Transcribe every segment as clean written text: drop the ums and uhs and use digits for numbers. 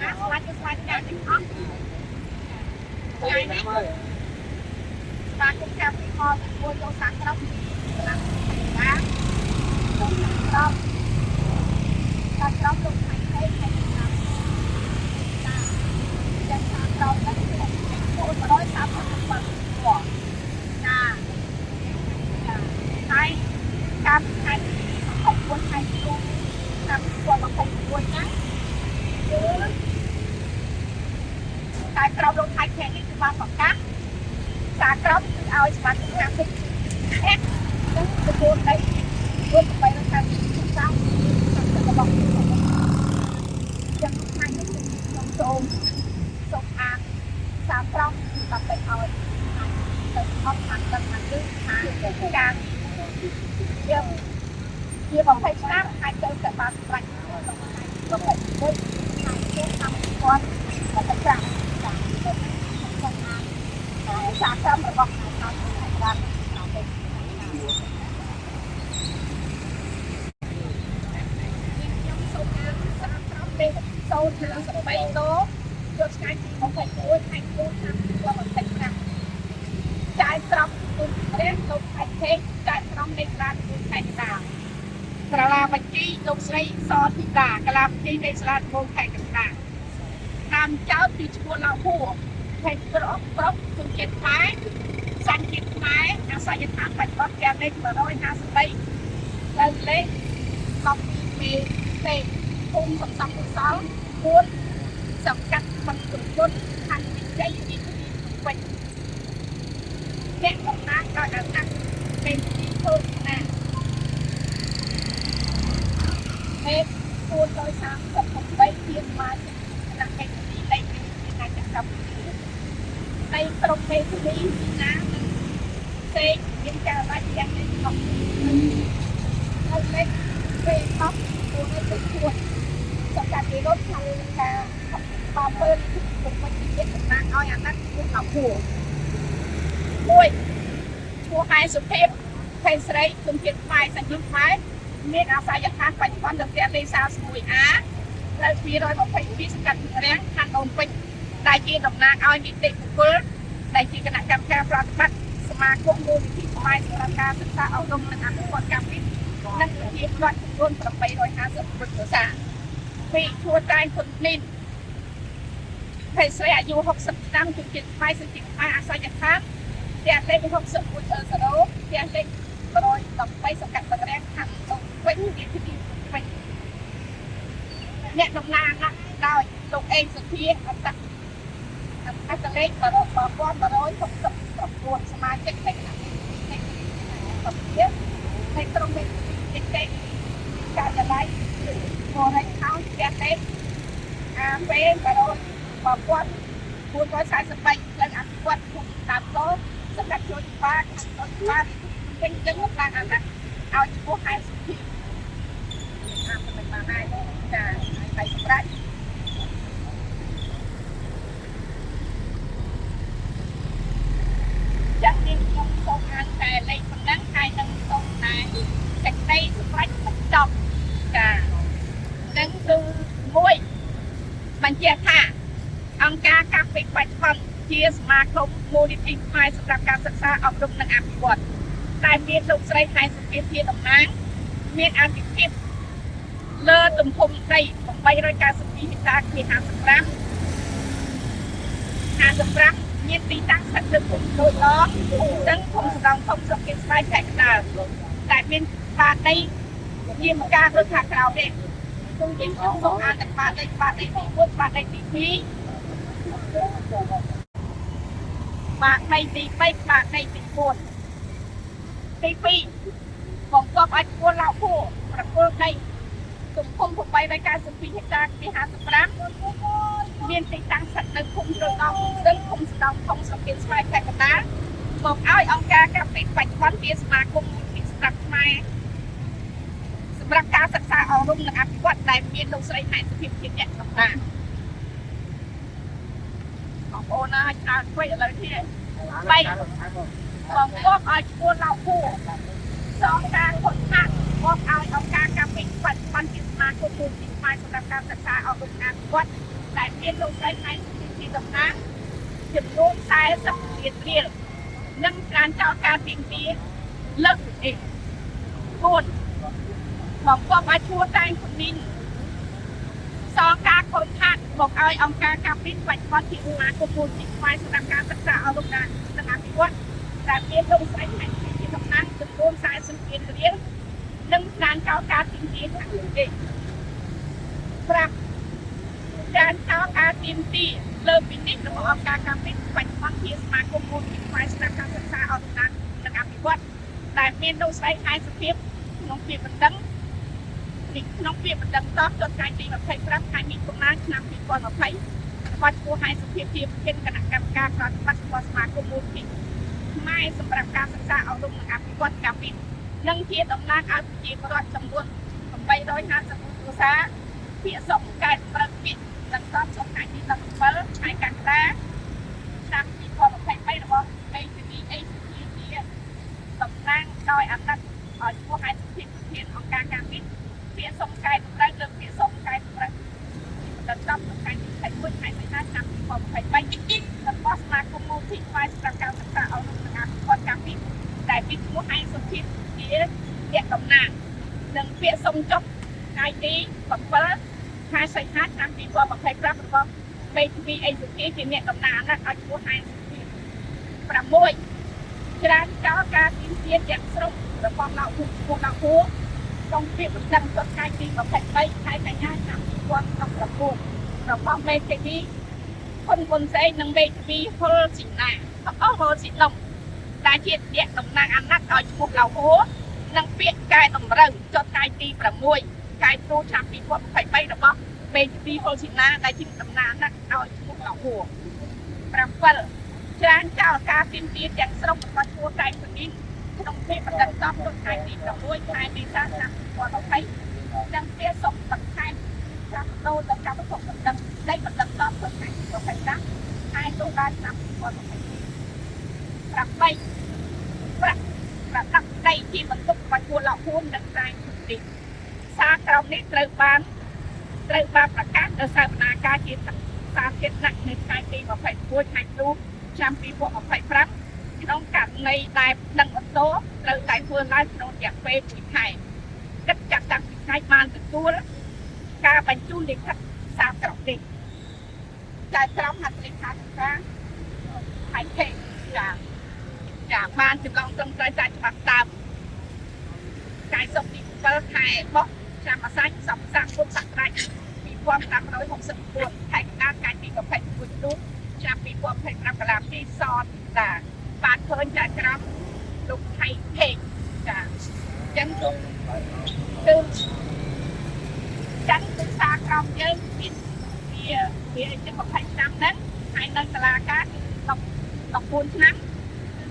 Selain selain dari ini aku kami mau foto sakral nah sakral sakral untuk hai dan sakral kan itu terus sama semua nah hai kami hai không quân hai luôn kami qua bằng không quân nhá tại sao đâu hai kẻ đi từ ba phòng khác xa krop ao smart khác đi hết nó buồn đây buồn phải nó sang sao nó bọc chân hai cái trong tôm sông an xa krop tập tại ao từ không thành tân thành cứ càng nhưng như bằng phải snap hai chân cả ba sạch không phải với hai cái năm con và tất cả xa xăm rồi bọc nó thành ra sâu thì nó sẽ bay tố cho cái gì không phải cố thành cố tham qua một thành ra trái trong tôi sẽ tôi thành thế trái trong này ra tôi thành ra là làm chi tôi sẽ so thì cả làm chi đây là tôi thành ra làm cháu thì chua lao hùa thành pro pro tôi chết thái sang chết thái nó sẽ chết thằng phải bắt kèm lên và rồi ha sẽ đây lên lên học về về cùng sập sập sáu cuốn sập cắt bằng cuốn cuốn thành dây đi quanh kẹt động nát coi là nát bên đi thôi nè hết cuốn tôi sáng sập một bay tiền mà là cái gì đây là chắc chắn đây trong cái gì ná xe những cái là gì không không đấy về khóc tôi mới tự chuột trong cả cái đốt này là bao bơ cũng có chi tiết của bạn nói là nó cũng là của mùi chua hai số thêm thay sấy cùng kiện phai sang những phái nên áo sai giặt hàng phải con được tiền đi sao mùi á là vì rồi một phải biết cạnh ráng hàng đồng quanh đại chi đồng nạc ai bị tịnh của phương đại chi cái nạc cam ca phạt bắt mà cũng mua thì phai sang ca sức xa áo đông là ăn con cam ít năng lượng loạn luôn tầm bấy rồi ha sự vực của xã vì thua trai thuận nên thầy sẽ ở dù học sập năm chục kiện phai sự kiện phai sao nhật khác thì anh đây học sập của chờ sở đấu thì anh đây rồi tầm bấy sập cạnh tầm ráng hàng đồng quanh điện thì đi quanh nhận đồng nàng rồi đồng em sự thiên anh ta lên và rồi bỏ con và rồi học sập tập buồn mà chết này tập biết này trong mình cái cả nhà này ngồi này tháo đẹp đẹp về và rồi bỏ quan buôn có sai sập bay lên ăn quan không làm tốt sắp đặt cho ba cái chứng lúc đang ăn ao chú hai sự mình mà này là phải sắp đặt chắc đi không không ăn cái này phần nắng hai năm không này cách đây sắp đặt một trăm cả nắng từ môi mình chia thả ông ca các vị bạch phần chia mà không mua đi tìm mai sắp đặtการศึกษาอบรมនិងអភិវឌ្ឍតែមានលោកស្រីថៃសុភាធាតំណាងមានអធិភាពលើទំហំដី892ហិកតាគឺ55មានទីតាំងស្ថិតនៅភូមិដូចឡងទាំងភូមិស្ដងភូមិស្រុកគៀនស្វាយខេត្តកណ្ដាលតែមានបាតដីជាម្ការដូចខាងក្រៅទេគុំជាសូមអានតែបាតដីទី1បាតដីទី2បាតដីទី3បាតដីទី4ទី2បង្កប់អាចគួរឡៅភួរប្រគល់ដីទំហំ892ហិកតាទី55មានទីតាំងស្ថិតនៅភូមិដូចឡងនិងភូមិស្ដងភូមិស្រុកគៀនស្វាយខេត្តកណ្ដាលមកឲ្យអង្គការកាពីបច្ចុប្បន្នជាសមាគមវិស្វកម្មខ្មែរសម្រាប់ការសិក្សាអប់រំនិងអភិវឌ្ឍដែលមានលោកស្រីហែនសុភាពជាអ្នកតំណាងបងប្អូនអាចអានធ្វើឥឡូវនេះបែកបងប្អូនឲ្យឈ្មោះឡៅភួរសងការខុសខាតមកឲ្យអង្គការកាពីបច្ចុប្បន្នជាសមាគមវិស្វកម្មខ្មែរសម្រាប់ការសិក្សាអប់រំនិងអភិវឌ្ឍ តែមានលោកស្រីថ្ងៃទីតំណាងចំនួន40លានរៀលនិងការចោទការពីទីលើកនេះ4បំពប់ឲ្យឈួរតែងជំនាញសងការខូចខាតមកឲ្យអង្គការការពីបច្ចុប្បន្នជាសមាគមមូលនិធិស្វ័យសម្រាប់ការសិក្សាអប់រំនិងអភិវឌ្ឍដែលមានលោកស្រីថ្ងៃទីតំណាងចំនួន40លានរៀលនិងការចោទការពីទីខាងនេះ5ការចោទការទីទីលើពីនេះរបស់អង្គការការពីបច្ចុប្បន្នជាសមាគមមូលនិធិស្វ័យសម្រាប់ការសិក្សាអប់រំនិងអភិវឌ្ឍដែលមានលោកស្រីខែសុភាពក្នុងពាក្យបណ្ដឹងក្នុងពាក្យបណ្ដឹងតបចុះថ្ងៃទី25ខែមិថុនាឆ្នាំ2020របស់ឈ្មោះហៃសុភាពជាប្រធានគណៈកម្មការប្រតិបត្តិរបស់សមាគមមូលនិធិខ្មែរសម្រាប់ការសិក្សាអប់រំនិងអភិវឌ្ឍការពីនិងជាតំណាងឲ្យប្រជាពលរដ្ឋចំនួន851គ្រួសារពាក្យសុំកែប្រឹកពាក្យបន្តចុះថ្ងៃទី17ខែកក្កដាឆ្នាំ2023របស់ ACT ជាតំណាងដោយអាណត្តិឲ្យឈ្មោះហៃសុភាពប្រធានអង្គការការពីពាក្យសុំកែតម្រូវលើពាក្យសុំកែតម្រូវដល់ចប់ថ្ងៃទី21ខែមីនាឆ្នាំ2023របស់សមាគមមូលនិធិស្វ័យសម្រាប់ការសិក្សាអប់រំនិងអភិវឌ្ឍការពីដែលមានឈ្មោះឯកសុភាពជាអ្នកតំណាងនិងពាក្យសុំចុះថ្ងៃទី7ខែសីហាឆ្នាំ2025របស់មេធាវីឯកសុភាពជាអ្នកតំណាងណាឲ្យឈ្មោះឯកសុភាព6ច្រើនចោលការទាមទារទាំងស្រុងរបស់លោកហ៊ូក្នុងពាក្យបណ្ដឹងចុះថ្ងៃទី23ខែកញ្ញាឆ្នាំ2019របស់មេធាវីហ៊ុនហ៊ុនសែននិងមេធាវីហ៊ុលស៊ីណាហ៊ុលស៊ីឡុងដែលជាអ្នកតំណាងអាណត្តិឲ្យឈ្មោះលោកហ៊ូនិងពាក្យកែតម្រូវចុះថ្ងៃទី6ខែធ្នូឆ្នាំ2023របស់មេធាវីហ៊ុលស៊ីណាដែលជាតំណាងអាណត្តិឲ្យឈ្មោះលោកហ៊ូ7ច្រើនចោលការទាមទារទាំងស្រុងរបស់ឈ្មោះតែជំនាញក្នុងពេលបណ្ដឹងតបចុះថ្ងៃទី6ខែមេសាឆ្នាំ2020និងពាក្យសុំបន្ថែមការដូរទៅកម្មវិធីបណ្ដឹងនៃបណ្ដឹងតបចុះថ្ងៃទី25ខែតុលាឆ្នាំ2022 8ប្រាក់ប្រដាប់ដីជាបន្ទុករបស់ឈ្មោះលោកហ៊ូនិងតែជំនាញសារក្រមនេះត្រូវបានប្រកាសដោយសារបណ្ដាការជាសាធារណៈនៅថ្ងៃទី21ខែធ្នូឆ្នាំ2025ក្នុងករណីដែលដឹងបន្តត្រូវតែធ្វើឡើងក្នុងរយៈពេល2ខែគិតចាប់តាំងពីថ្ងៃបានទទួលការបញ្ជូនលិខិតសារក្រមនេះតែក្រុមហត្ថលេខាធិការហៃខេចាបានចម្លងត្រឹមត្រូវតែច្បាប់ដើមថ្ងៃសុក្រទី7ខែបោះឆ្នាំអាសាញ់សប្តាហ៍ពុទ្ធសករាជ2564ខែកណ្ដាលថ្ងៃទី21នោះឆ្នាំ2025កន្លងទីសតតាបានឃើញតែក្រុមលោកថៃភេកចាអញ្ចឹងគឺសារក្រមយើងមានវាជា20ឆ្នាំហ្នឹងហើយនៅសាលាការ14ឆ្នាំ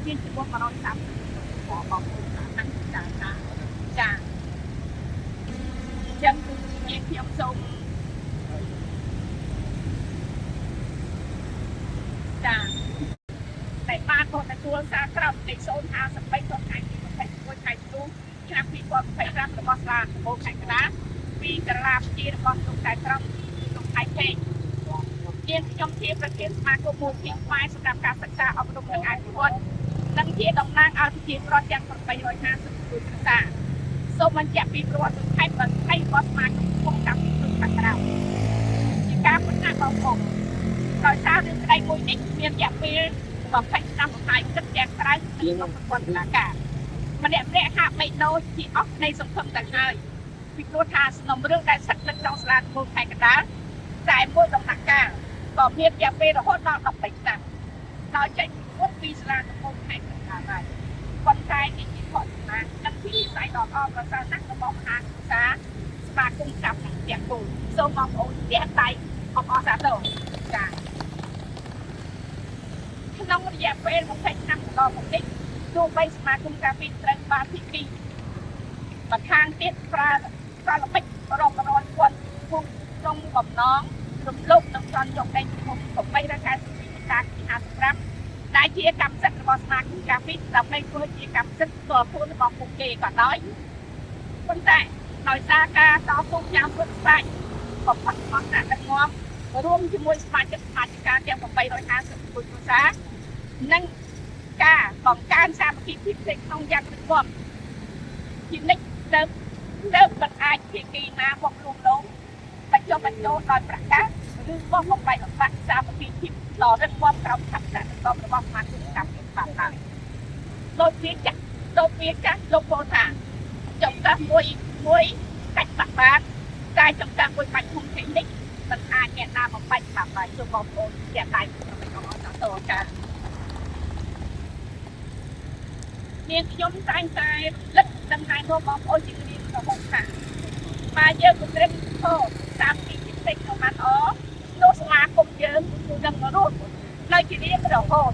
ជាចំនួន130បងប្អូនហ្នឹងចាចឹងជាខ្ញុំសូមចាតែបានទទួលសារក្រមលេខ053ចុះថ្ងៃទី21ខែធ្នូឆ្នាំ2025របស់សាលាដំបូងខេត្តកណ្ដាលពីក្រឡាជារបស់លោកតែក្រមលោកថៃពេកជាខ្ញុំជាប្រធានសមាគមមូលនិធិស្វ័យសម្រាប់ការសិក្សាអប់រំនិងអភិវឌ្ឍនិងជាតំណាងឲ្យប្រជាពលរដ្ឋទាំង850គ្រួសារសូមបញ្ជាក់ពីប្រវត្តិខេត្តបន្ថៃរបស់សមាគមក្នុងកម្មវិធីខាងក្រៅជាការពិតណាស់បងប្អូនដោយសាររឿងក្តីមួយនេះមានរយៈពេល20ឆ្នាំមកហើយគិតទាំងក្រៅនិងក្នុងប្រព័ន្ធតុលាការម្នាក់ហាក់បីដូចជាអស់នៃសង្ឃឹមទៅហើយពីព្រោះថាសំណុំរឿងដែលស្ថិតនៅក្នុងសាលាដំបូងខេត្តកណ្ដាលតែមួយដំណាក់កាលក៏មានរយៈពេលរហូតដល់13ឆ្នាំដោយចេញពីសាលាដំបូងខេត្តកណ្ដាលហើយប៉ុន្តែជាខុសច្បាប់និងពីវិស័យដ៏ល្អប្រសើរណាស់របស់មហាវិទ្យាល័យស្មាគមកម្មទាំងគូសូមបងប្អូនទះដៃអបអរសាទរចាក្នុងរយៈពេល20ឆ្នាំកន្លងមកនេះទោះបីសមាគមការពីត្រូវបានទី2បន្ថែមទៀតប្រើល្បិចរាប់រយពាន់ពុកក្នុងបំណងរំលោភនិងចន់យកដីធំ8រកាសពីការ55ដែលជាកម្មសិទ្ធិរបស់សមាគមការពីដើម្បីធ្វើជាកម្មសិទ្ធិផ្ទាល់ខ្លួនរបស់ពួកគេក៏ដោយប៉ុន្តែដោយសារការតស៊ូយ៉ាងពុតស្ដាច់បំផុតរបស់អ្នកដឹកនាំ រួមជាមួយសមាជិកសមាជិកាទាំង850គ្រួសារនិងការបង្កើនសាមគ្គីភាពក្នុងយ៉ាងរឹងមាំជានិច្ចទៅមិនអាចភាគីណាមកលួងលោមបញ្ចុះបញ្ចូលដោយប្រកាសឬបោះបំបែកបំបាក់សាមគ្គីភាពដ៏រឹងមាំក្រោមឆន្ទៈរបស់សមាជិកកម្មវិធីបានឡើយដូចវាចាស់លោកពោលថាចំការមួយកាច់បាក់បានតែចំការមួយបាច់ធំធេងនេះមិនអាចអ្នកណាបំបាច់បាក់បានជុំបងប្អូនជាដៃរបស់អសតចានាងខ្ញុំតែងតែលឹកដំណើររបស់បងប្អូនជារៀងរហូតថាមកយើងគម្រិតធោតាមពីចិត្តក្នុងបានអនោះសមាគមយើងនឹងរស់នៅជារៀងរហូត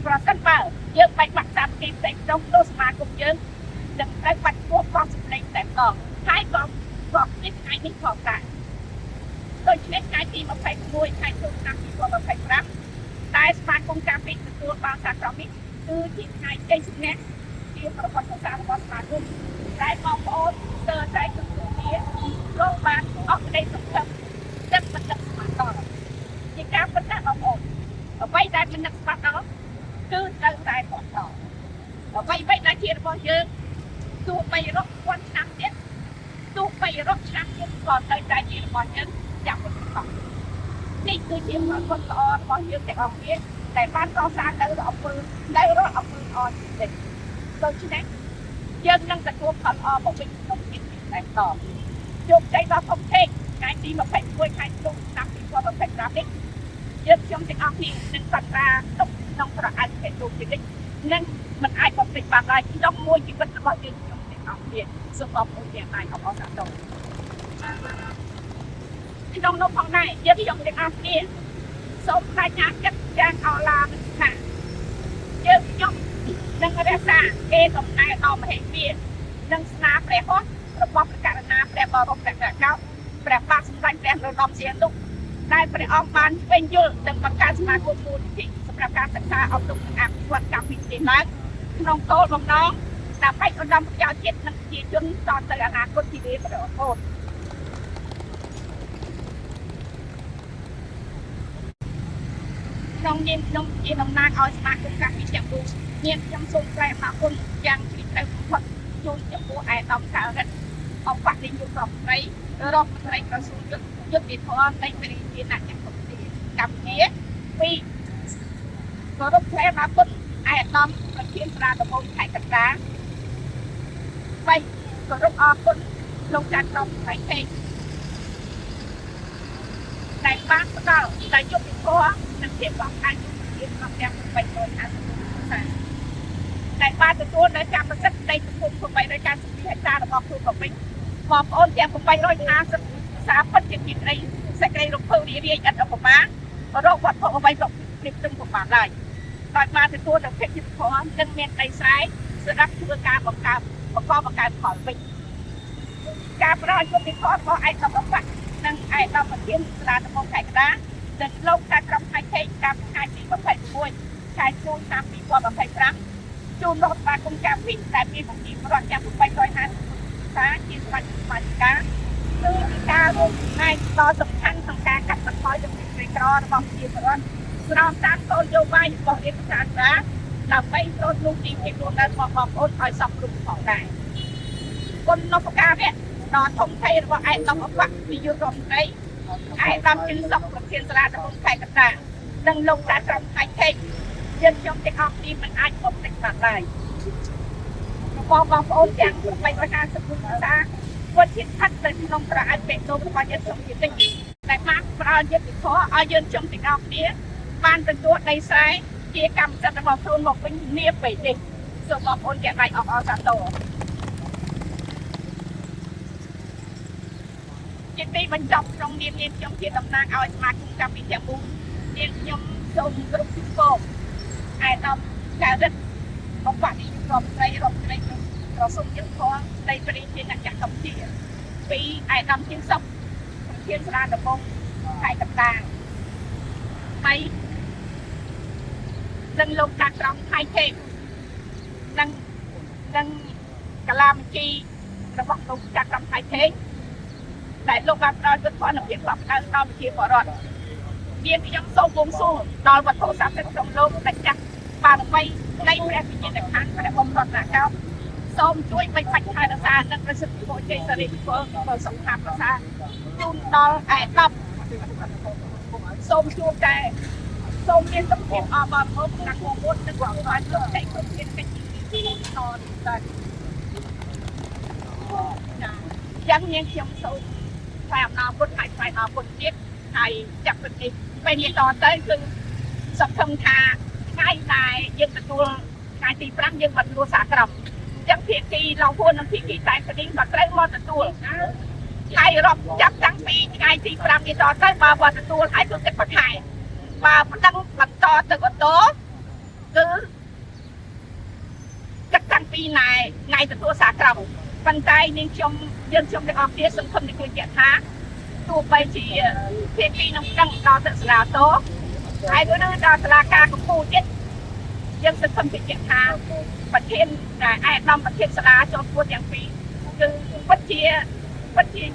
ប្រសិនបើយើងបាច់បាក់តាមទីផ្សេងក្នុងនោះសមាគមយើងនឹងត្រូវបាត់ពោះបោះសម្លេងតែម្ដងហើយក៏នេះថ្ងៃនេះផងដែរដូច្នេះថ្ងៃទី21ខែតុលាឆ្នាំ2025តែសមាគមការពីទទួលបានសារក្រមនេះគឺជាថ្ងៃជ័យជំនះជាប្រវត្តិសាស្ត្ររបស់សមាគមតែបងប្អូនស្ទើរតែទទួលវារកបានអស់ក្តីសង្ឃឹមទឹកមិនដឹកស្មាតដល់ជាការពិតណាស់បងប្អូនអ្វីដែលមិនដឹកស្មាតដល់គឺត្រូវតែបន្តអ្វីដែលជារបស់យើងទោះបីរកពាន់ឆ្នាំទៀតទោះបីរកឆ្នាំទៀតក៏ត្រូវតែជារបស់យើងយ៉ាងមិនខុសនេះគឺជាផលប្រយោជន៍ល្អរបស់យើងទាំងអស់គ្នាដែលបានកសាងនៅអំពើល្អជានិច្ចដូច្នេះយើងនឹងទទួលផលល្អមកវិញក្នុងជីវិតតែតបជោគជ័យដល់ធំធេងថ្ងៃទី21ខែតុលាឆ្នាំ2025នេះយើងខ្ញុំទាំងអស់គ្នានឹងសន្យាទុកក្នុងប្រអប់ហេតុជានិច្ចនិងមិនអាចបំពេញបានឡើយក្នុងមួយជីវិតរបស់យើងខ្ញុំទាំងអស់គ្នាសូមអរគុណទាំងឡាយអបអរសាទរក្នុងនោះផងដែរយើងខ្ញុំទាំងអស់គ្នាសូមបញ្ញាចិត្តយ៉ាងអឡាមិនថាយើងខ្ញុំនឹងរក្សាគេកំណែដល់មហេមានិងស្នាព្រះហស្ថរបស់ព្រះករុណាព្រះបរមរាជកោដ្ឋព្រះបាទសម្ដេចព្រះនរោត្តមសីហនុដែលព្រះអង្គបានស្វែងយល់និងបង្កើតសមាគមមូលនិធិសម្រាប់ការសិក្សាអប់រំនិងអភិវឌ្ឍកម្មវិធីឡើងក្នុងគោលបំណងដើម្បីឧត្តមប្រយោជន៍ជាតិនិងប្រជាជនតទៅអនាគតជារៀងរហូតក្នុងនាមខ្ញុំជាតំណាងឲ្យសមាគមការពីទាំងមូលនាងខ្ញុំសូមថ្លែងអំណរគុណយ៉ាងជ្រាលជ្រៅបំផុតជូនចំពោះឯកឧត្តមការរិទ្ធអបនាយករដ្ឋមន្ត្រីរដ្ឋមន្ត្រីក្រសួងយុទ្ធវិទ្យានៃព្រះរាជាណាចក្រកម្ពុជាកម្ពុជាពីគោរពថ្លែងអំណរគុណឯកឧត្តមប្រធានស្ដារដំបងខេត្តកណ្ដាល3គោរពអរគុណលោកចាន់ក្រុមផ្នែកពេកដែលបានផ្ដល់តែយុទ្ធធម៌និងភាពបរិយាកាសជាក្នុងទាំង850សាដែលបានទទួលនៅកម្មសិទ្ធិដីទំហំ892ហិកតារបស់ខ្លួនក៏វិញបងប្អូនទាំង850សាពិតជាមានសេចក្តីរំភើបរីករាយឥតឧបមារកវត្ថុអ្វីក៏ព្រៀបផ្ទឹមក៏បានដែរដោយបានទទួលនៅភាពយុត្តិធម៌និងមានដីស្រែសម្រាប់ធ្វើការបង្កើតផលវិញការផ្ដល់យុត្តិធម៌របស់ឯកឧត្តមនិងឯកឧត្តមប្រធានស្ដារដំបងខេត្តកណ្ដាលនិងលោកតាក្រុមខេត្តកម្មថ្ងៃទី26ខែចុងឆ្នាំ2025ជួនលោកសមាគមការពីដែលមានប្រជាពលរដ្ឋយ៉ាង850សាជាសមាជិកការគឺជាការរួមចំណែកដ៏សំខាន់ក្នុងការកាត់បន្ថយចំនួនក្រីក្ររបស់ប្រជាពលរដ្ឋស្របតាមគោលនយោបាយរបស់រាជការដើម្បីចូលរួមទីភាពរស់នៅរបស់បងប្អូនឲ្យសពគ្រប់ផងដែរគុណឧបការៈដ៏ធំធេងរបស់ឯកឧត្តមនាយករដ្ឋមន្ត្រីឯកឧត្តមជិនសុខប្រធានសាលាដំបងខេត្តកណ្ដាលនិងលោកតាក្រុមខេត្តយើងខ្ញុំទាំងអស់គ្នាមិនអាចបំពេញបានឡើយរបស់បងប្អូនទាំង850គ្រួសារពិតជាស្ថិតនៅក្នុងប្រអប់បេតុងរបស់យើងខ្ញុំជាតិចតែបានផ្ដល់យុត្តិធម៌ឲ្យយើងខ្ញុំទាំងអស់គ្នាបានទទួលដីស្រែជាកម្មសិទ្ធិរបស់ខ្លួនមកវិញនាពេលនេះសូមបងប្អូនទាំងឡាយអបអរសាទរជាទីបញ្ចប់ក្នុងនាមខ្ញុំជាតំណាងឲ្យសមាគមកម្មវិធីទាំងមូលនាងខ្ញុំសូមគ្រប់គ្រងឯកឧត្តមការរិទ្ធអបនាយករដ្ឋមន្ត្រីក្រសួងយុទ្ធភ័ណ្ឌនៃព្រះរាជាណាចក្រកម្ពុជាពីឯកឧត្តមជិនសុខប្រធានសាលាដំបងខេត្តកណ្ដាលនិងលោកតាក្រុមខេត្តទេនិងកលាមជីរបស់លោកតាក្រុមខេត្តទេដែលលោកបានផ្ដល់យុទ្ធភ័ណ្ឌភាពបបដៅដល់ប្រជាពលរដ្ឋ មានខ្ញុំសូមបួងសួងដល់វត្ថុស័ក្តិសិទ្ធិក្នុងលោកដែលចាស់បារមីនៃព្រះវិញ្ញាណក្ខន្ធព្រះបរមរតនកោដ្ឋសូមជួយបិទបាច់ថែរក្សានិងប្រសិទ្ធភាពជ័យសិរីពលសង្ឃាប្រសាជូនដល់ឯកឧត្តមសូមជួបតែសូមមានសុខភាពអបអរគុណណាស់បងប្អូននិងបងប្អូនលោកតែគ្រប់គ្នាកិច្ចទីតទៅយ៉ាងនាងខ្ញុំសូមថ្លែងអំណរគុណហើយថ្លែងអំណរគុណទៀតហើយចាប់ពីនេះពេលនេះតទៅគឺសង្ឃឹមថាថ្ងៃដែលយើងទទួលថ្ងៃទី5យើងបានទទួលសាក្រមចឹងភាគីឡងពួននិងភាគីតែផ្ដិងក៏ត្រូវមកទទួលហើយរាប់ចាប់តាំងពីថ្ងៃទី5នេះតទៅបើបានទទួលហើយគឺគិតបន្ថែមបើប្តឹងបន្តទៅបន្តគឺគិតតាំងពីថ្ងៃទទួលសាក្រមប៉ុន្តែនាងខ្ញុំយើងខ្ញុំទាំងអស់គ្នាសង្ឃឹមនឹងជាថាទោះបីជាភាគីនឹងដឹងដល់ទៅសាលាតោហើយឬដល់សាលាការកម្ពុជាទៀតយើងសង្ឃឹមថាប្រធានដែលឯកឧត្តមប្រធានសាលាជាន់ខ្ពស់ទាំងពីរគឺពិតជា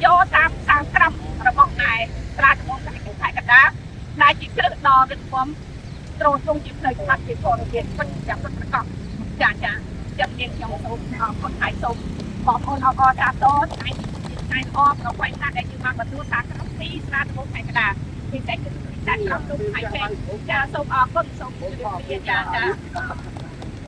យកតាមសាលក្រមរបស់ឯសាលាដំបងខេត្តកណ្ដាលដែលជាគ្រឹះដ៏រឹងមាំទ្រទ្រង់ជាផ្នែកខ្លះពីពលរដ្ឋពិតជាប្រកបចាចាំនាងខ្ញុំសូមអរគុណហើយសូមបងប្អូនអបអរសាទរថ្ងៃល្អប្រវត្តិសាស្ត្រដែលយើងបានទទួលសាក្រមពីសាលាដំបងខេត្តកណ្ដាលពិសេសគឺសាក្រមលោកខេត្តចាសូមអរគុណសូមជម្រាបលាចា